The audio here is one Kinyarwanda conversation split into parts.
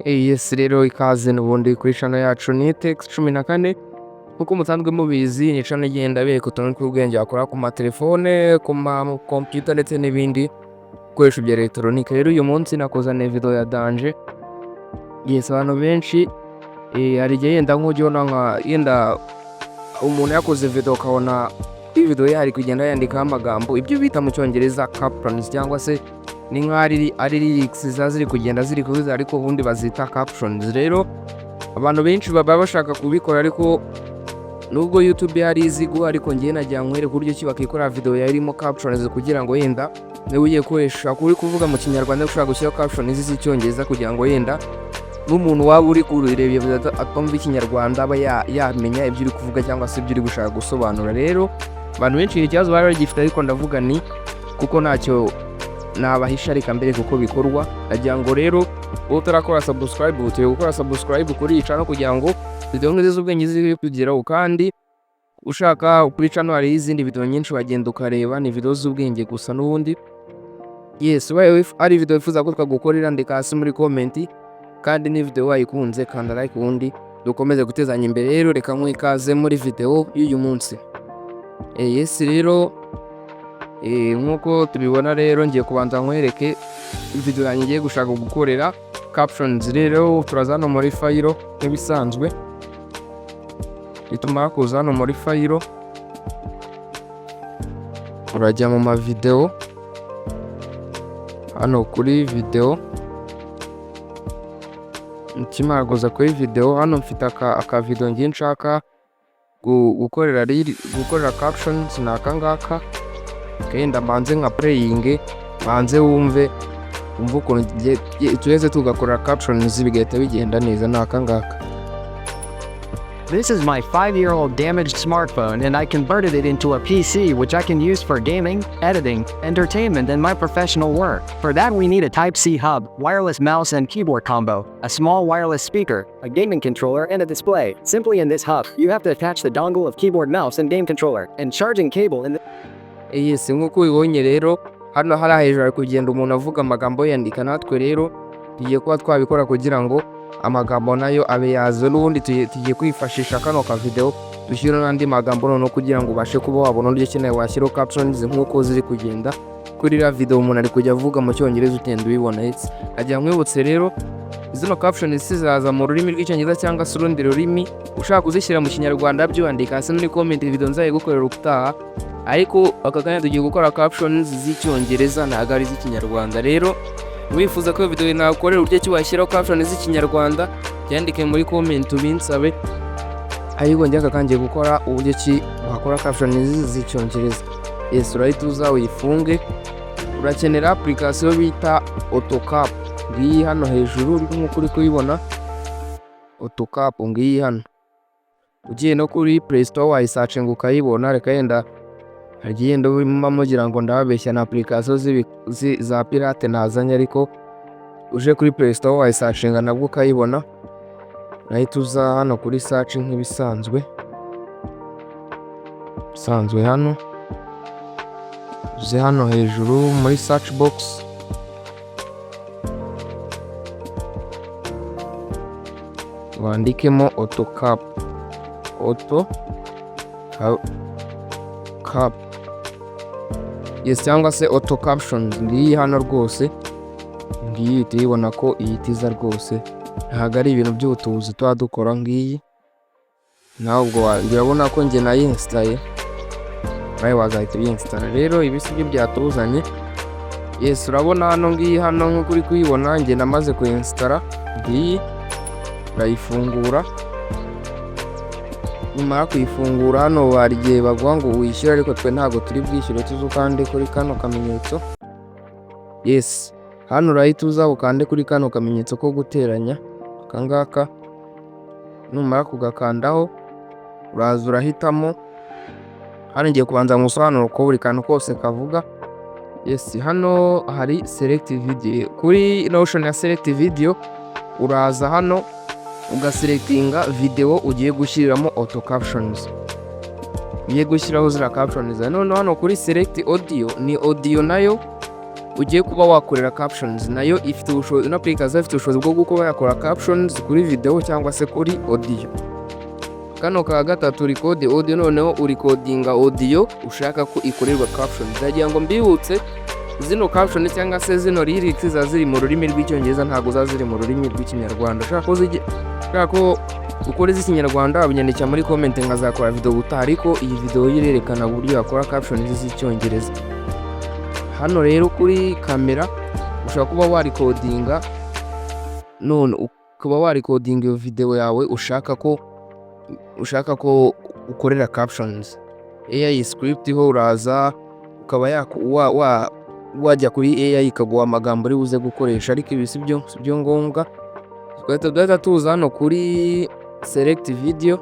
Yes rero ikaze n'ubundi kuri channel yacu ni Text 14 kuko musanzwe mubizi ni channel igenda bereka utuntu tw'ubwenge akora ku matelefone ku ma computer ndetse n'ibindi bikoresho bya electronique. Rero uyu munsi nakozane video ya danger. Yes abantu benshi hari igihe yenda nk'ujyona nka yenda umuntu yakoze video ukabona video yari kugenda yandika amagambo ibyo bita mu cyongereza captions cyangwa se ni nk'ari lyrics zaziri kugenda ziri kubiza ariko ubundi bazita captions. Rero abantu benshi baba bashaka kubikora ariko nubwo YouTube yari izigo ariko ngiye najya nkwereka uburyo ki bakikora video yarimo captions kugira ngo yenda niba ugiye koresha kuri kuvuga mu kinyarwanda ushaka gushyira captions z'icyongereza kugira ngo yenda n'umuntu waba uri kurebye atumva ikinyarwanda aba yamenya ibyo uri kuvuga cyangwa se ibyo uri gushaka gusobanura. Rero abantu benshi ikibazo bari bagifite ariko ndavuga ni kuko ntacyo nabahisha reka mbere kuko bikorwa. Nagira ngo rero utarakora subscribe utuye gukora subscribe kuri channel kugira ngo video nk'izi z'ubwenge ziri kugeraho, kandi ushaka kuri channel hari izindi video nyinshi wagenda ukareba ni video z'ubwenge gusa n'ubundi. Yes wewe ari video ifuza ko twagukorera ndeka hasi muri comment, kandi ni video wayikunze kanda like ubundi dukomeze gutezanya imbere. Rero reka mwikaze muri video y'uyu munsi. Yes rero nkuko tubibona rero ngiye kubanza nkwereke video yanjye ngiye gushaka gukorera captions. Rero turazana muri file nk'ibisanzwe, ituma kuzana muri file urajya mu ma video hano kuri video. Nkimara kuza kuri video hano mfite aka video ngiye nshaka gukorera captions naka ngaka. Kenda manze nka playing manze wumve ukuntu tuweze tugakora captions bigahita bigenda neza naka ngaka. This is my 5-year-old damaged smartphone and I converted it into a PC which I can use for gaming, editing, entertainment and my professional work. For that we need a Type-C hub, wireless mouse and keyboard combo, a small wireless speaker, a gaming controller and a display. Simply in this hub, you have to attach the dongle of keyboard mouse and game controller and charging cable in the Yes nkuko ubibonye rero hano hari hejuru kugenda umuntu avuga amagambo yandika, natwe rero tugiye kuba twabikora kugira ngo amagambo nayo abe yazo. N'ubundi tugiye kwifashisha kano ka video dushyira n'andi magambo noneho kugira ngo ubashe kuba wabona uburyo ukeneye washyira captions nkuko ziri kugenda kuri la video umuntu ari kujya avuga mu cyongereza utenda ubibona. Ajya mwibutse rero zino captions zizaza mu rurimi rw'icyongereza cyangwa se urundi rurimi. Ushaka kuzishyira mu kinyarwanda byo andika hasi muri comment video nzaye gukorera ubutaha, ariko aka kanya tugiye gukora captions z'icyongereza ntago ari z'ikinyarwanda. Rero wifuza ko video nakorera uburyo ki washyiraho captions z'ikinyarwanda yandike muri comment ubinsabe, ariko njye aka kangiye gukora uburyo ki wakora captions z'icyongereza. Yes right uza uyifunge. Urakenera application bita AutoCap ngiyi hano hejuru nkuko uri kuyibona. AutoCap ngiyi hano ugiye no kuri Play Store wayisearching ukayibona. Reka yenda hagenda mugira ngo ndababeshya na application za pirate nazanye, ariko uje kuri Play Store wayisearching nabwo ukayibona. Nahita uza hano kuri search nk'ibisanzwe hano uze hano hejuru muri search box wandikemo AutoCap. Yes cyangwa se auto captions ngiyi hano rwose ngiyi tuyibona ko iyitiza rwose ntago ari ibintu by'ubutubuzi tuba dukora ngiyi. Ntabwo urabona ko nge nayinstaye nawe wazahita uyinstara. Rero ibi si byo byatuzanye. Yes urabona hano ngiyi hano nkuko uri kuyibona nge namaze kuyinstara ngiyi. Urayifungura, nyuma kuyifungura hano barigiye bagwa ngo wishyure, ariko twe ntago turi bwishyure tuzukande kuri kano kamenyetso. Yes hano urahita uza ukande kuri kano kamenyetso ko guteranya akangaka. Numara kugakandaho uraza urahitamo hano ngiye kubanza musobanura uko buri kantu kose kavuga. Yes hano hari select video. Kuri notion ya select video uraza hano ugaselectinga video ugiye gushyiramo auto captions. Ugiye gushyiraho zira captions. Hano kuri select audio ni audio nayo ugiye kuba wakorera captions, nayo ifite ubushobozi, application ifite ubushobozi bwo kuba yakora captions kuri video cyangwa se kuri audio. Kano ka gatatu record audio, noneho urecordinga audio ushaka ko ikorerwa captions. Ndagira ngo mbibutse zino captions cyangwa se zino lyrics ziri mu rurimi rw'icyongereza, ntago ziri mu rurimi rw'ikinyarwanda. Ushaka ko ukora iz'ikinyarwanda wabinyandikira muri comment nkazakora video gutaha, ariko iyi video yirerekana uburyo yakora captions z'icyongereza. Hano rero kuri kamera ushaka kuba warecordinga, none ukaba warecordinga iyo video yawe ushaka ko ukorera captions. AI script ho uraza ukaba wajya kuri AI ikaguha amagambo uri buze gukoresha, ariko ibi sibyo ngombwa. Twahita tuza hano kuri select video,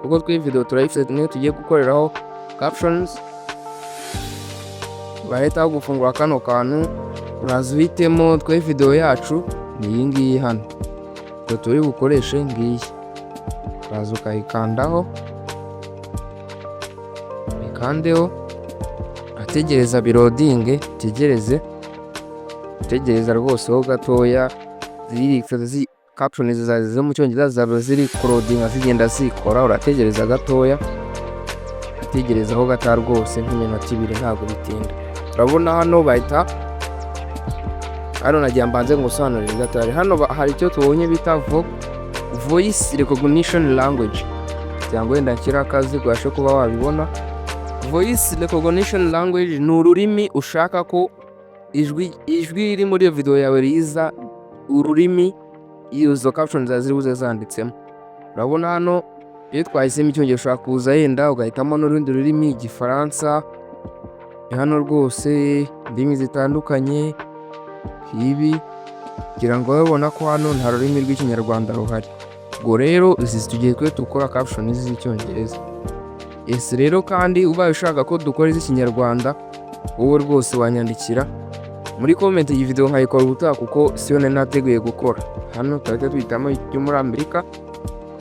kuko twi video turayifite niyo tugiye gukoreraho captions. Bahita gufungura kano kantu, uraza uhitemo twe video yacu ni iyi ngiyi hano, turi bukoreshe ngiyi. Uraza ukayikandaho, ikandeho, ategereza birodinge, tegereza rwose ho gatoya. Ziri captions zo mu cyongereza zaba ziri coding zigenda zikora, urategereza gatoya, ategerezaho gata rwose nk'iminota 2 ntago bitinda. Urabona hano bahita hano nagiye mbanze ngusobanurira gatoya. Hano hari icyo tubonye bita voice recognition language, cyangwa wenda nshyira akazi gwashe kuba wabibona. Voice recognition language ni ururimi ushaka ko ijwi riri muri iyo video yawe riza ururimi izo captions ziri buze zanditsemo. Urabona hano iyo twahisemo icyongereza ushaka kuza yenda ugahitamo n'urundi rurimi, igifaransa. Hano rwose indimi zitandukanye ibi kugira ngo babona ko hano nta rurimi rw'ikinyarwanda ruhari. Ubwo rero izi tugiye dukora captions z'icyongereza. Rero kandi ubaye ushaka ko dukora iz'ikinyarwanda, wowe rwose wanyandikira muri comment iyi video nkayikora ubutaha, kuko siyo nateguye gukora. Hano tuhita tuhitamo icyo muri Amerika,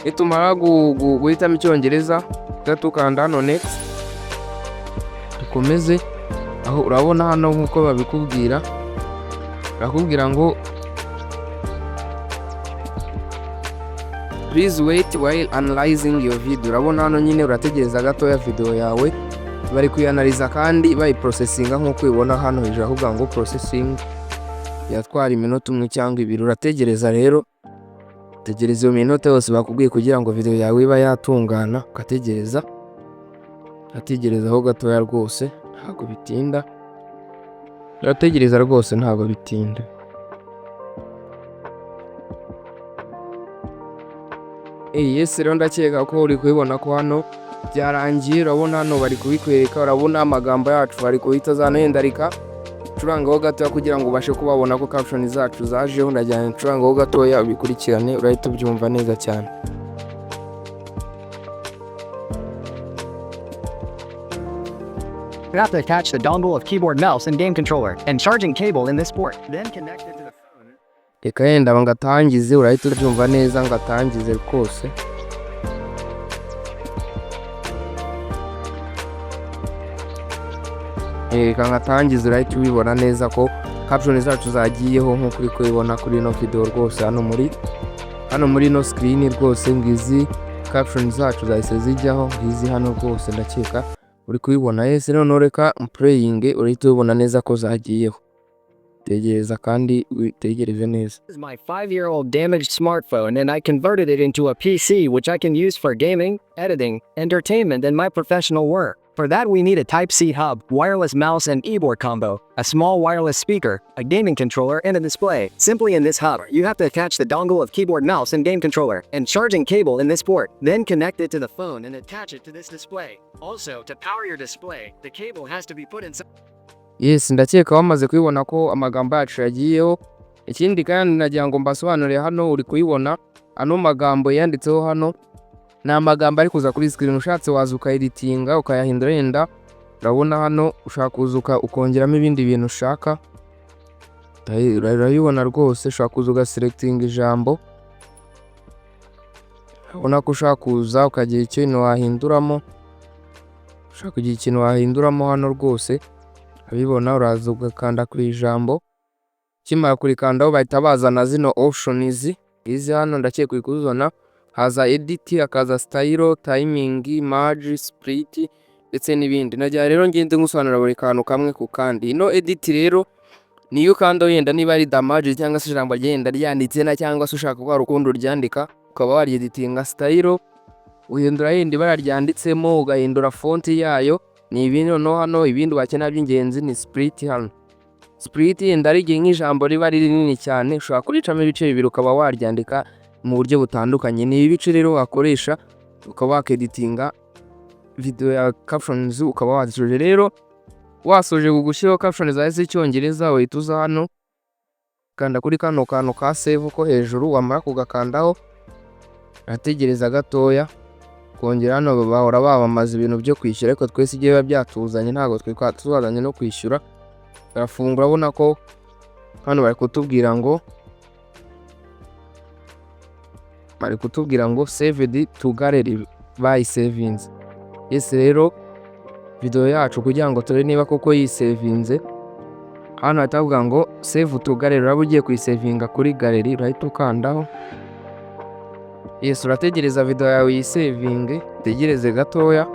nitumara guhitamo icyongereza tukanda hano next, dukomeze. Aho urabona hano nkuko babikubwira, bakubwira ngo please wait while analyzing your video. Urabona hano nyine urategereza gatoya video yawe bari kuyanaliza kandi bayiprocessinga nkuko ubibona hano hejuru avuga ngo processing yatwara iminota 1 cyangwa 2. Urategereza rero, tegereza iyo minota yose bakubwiye kugira ngo video yawe iba yatungana, ukategereza aho gatoya rwose ntago bitinda. Urategereza rwose ntago bitinda. Yes, rero ndakeka ko uri kubibona ko hano byarangiye. Urabona hano bari kubikwereka, urabona amagambo yacu bari kuhita zanendarika. Curangaho gatoya kugira ngo ubashe kubabona ko captions zacu zajeho. Ndajyana curangaho gatoya ubikurikirane, urahita ubyumva neza cyane. You have to attach the dongle of keyboard, mouse, and game controller, and charging cable in this port. Then connect it to the phone. Reka yenda ngatangize, urahita ubyumva neza. Ngatangize rwose. Reka ngatangize, urahita ubibona neza ko captions zacu zagiyeho nko kuri kubibona kuri ino video rwose. Hano muri no screen rwose ngizi captions zacu zahise zijyaho, ngizi hano rwose ndakeka uri kubibona. Yes, none reka playing, urahita ubona neza ko zagiyeho. Tegereza kandi utegereze neza. This is my 5-year-old damaged smartphone, and I converted it into a PC which I can use for gaming, editing, entertainment, and my professional work. For that we need a Type-C hub, wireless mouse and keyboard combo, a small wireless speaker, a gaming controller, and a display. Simply in this hub, you have to attach the dongle of keyboard, mouse, and game controller, and charging cable in this port. Then connect it to the phone and attach it to this display. Also, to power your display, the cable has to be put inside. Yes, ndakeka wamaze kubibona ko amagambo yacu yagiyeho. Ikindi kandi nagira ngo mbasobanurire, hano uri kubibona ano magambo yanditseho hano ni amagambo ari kuza kuri screen. Ushatse waza ukaeditinga ukayahindura yenda. Urabona hano ushaka kuzuka ukongeramo ibindi bintu ushaka, urabibona rwose. Ushaka kuzuka selecting ijambo, urabona ko ushaka kuza ukagira ikintu wahinduramo. Ushaka kugira ikintu wahinduramo hano rwose abibona uraza ugakanda ku ijambo, ukimara kurikandaho bahita bazana zino options izi hano ndakeka uri kuzibona, haza edit, hakaza style, timing, merge, split ndetse n'ibindi. Nagira rero ngende ngusobanurira buri kantu kamwe ku kandi. Ino edit rero niyo ukanda wenda niba ari damage cyangwa se ijambo ryenda ryanditse na cyangwa se ushaka ko rukundo ryandika ukaba wareditinga style, uhindura yindi bara ryanditsemo, ugahindura font yayo. Ni ibintu no hano ibindi wakenera by'ingenzi ni split. Hano split yenda ari nk'ijambo riba rinini cyane ushobora kuricamo ibice bibiri ukaba waryandika mu buryo butandukanye. Ni ibice rero wakoresha ukaba wakeditinga video ya captions ukaba wazishoje. Rero wasoje gushyiraho captions za z'icyongereza uhita uza hano kanda kuri kano kantu ka save ko hejuru, wamara kugakandaho ategereza gatoya, kongera hano bahora babamaza ibintu byo kwishyura ariko twese igihe biba byatuzanye ntago twazanye no kwishyura. Barafungura abona ko hano bari kutubwira ngo saved to gallery by savings. Yes rero video yacu kugira ngo turebe niba koko yisavinze, hano hatavuga ngo save to gallery, uraba ugiye kuyisavinga kuri gallery urahita ukandaho. Yes, urategereza video yawe yisavinge, tegereze gatoya.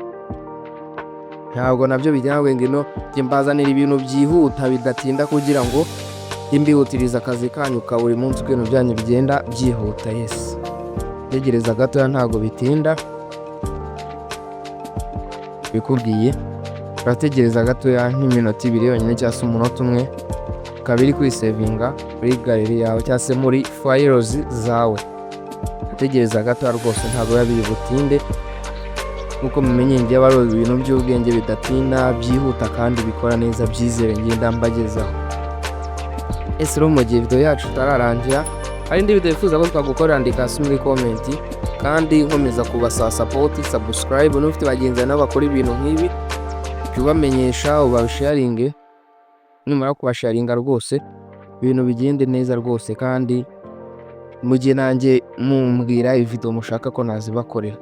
Ntabwo nabyo bijyawe ngino mbazanira ibintu byihuta bidatinda kugira ngo imbihutiriza akazi kanyu ka buri munsi kw'ibintu byanyu bigenda byihuta. Yes, tegereza gatoya ntabwo bitinda bikubwiye. Urategereza gatoya nk'iminota 2 yonyine cyangwa se umunota umwe, kabiri kwisavinga kuri gallery yawe cyangwa se muri files zawe. Tegereza gatoya rwose ntabwo biba biri butinde, nkuko mumenye ngiye baro ibintu by'ubwenge bidatinda byihuta kandi bikora neza byizere ngenda mbagezaho. Ese rero mu gihe video yacu tararangira hari indi video yifuza ko twagukorera, andika hasi muri comment kandi nkomeza kubasaba support, subscribe n'ufite bagenzi nabo bakora ibintu nk'ibi ubamenyesha, ubasharinge. Nimara kubasharinga rwose ibintu bigende neza rwose, kandi mu gihe nanjye mumbwira video mushaka ko nazibakorera.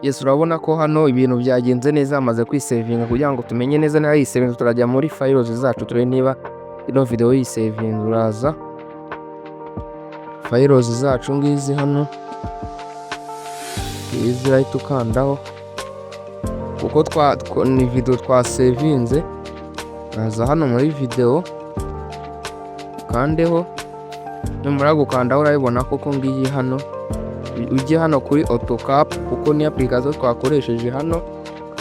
Yes, urabona ko hano ibintu byagenze neza, amaze kwisavinga kugira ngo tumenye neza niba yisavinze. Turajya muri files zacu turebe niba ino video yisavinze. Uraza files zacu ngizi hano, izi right ukandaho kuko ni video twasavinze. Uraza hano muri video kandeho, numara gukandaho urabibona koko ngiyi hano. Ujye hano kuri autocap kuko ni application twakoresheje hano,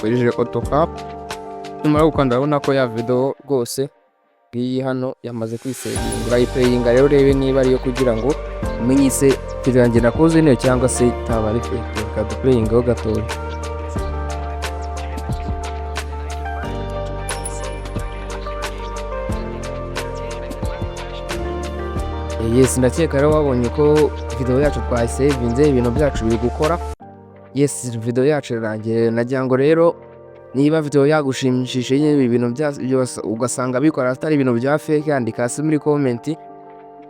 koresheje autocap. Numara gukanda urabona ko ya video rwose ngiyi hano yamaze kwisavinga. Urayiplayinga rero urebe niba ariyo kugira ngo umenye se video yanjye nakoze niyo cyangwa se itaba ari fake. Kaduplayingaho gatoya. Yes, ndakeka rero wabonye ko video yacu twayisavinze, ibintu byacu biri gukora. Yes, video yacu irangiye. Nagira ngo rero niba video yagushimishije ibintu byose ugasanga bikora atari ibintu bya fake, andika hasi muri comment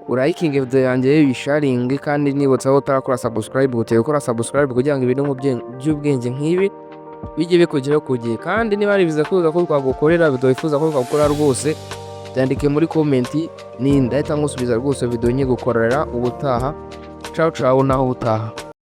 urayikinge video yanjye, yisharinge, kandi nibutsa aho utarakora subscribe gukora subscribe kugira ngo ibintu by'ubwenge nk'ibi bijye bikugeraho ku gihe. Kandi niba ari biza kuza ko twagukorera video yifuza ko twakora rwose byandike muri comment, ni ndahita ngusubiza rwose video nye gukorera ubutaha. Ciao ciao naho utaha.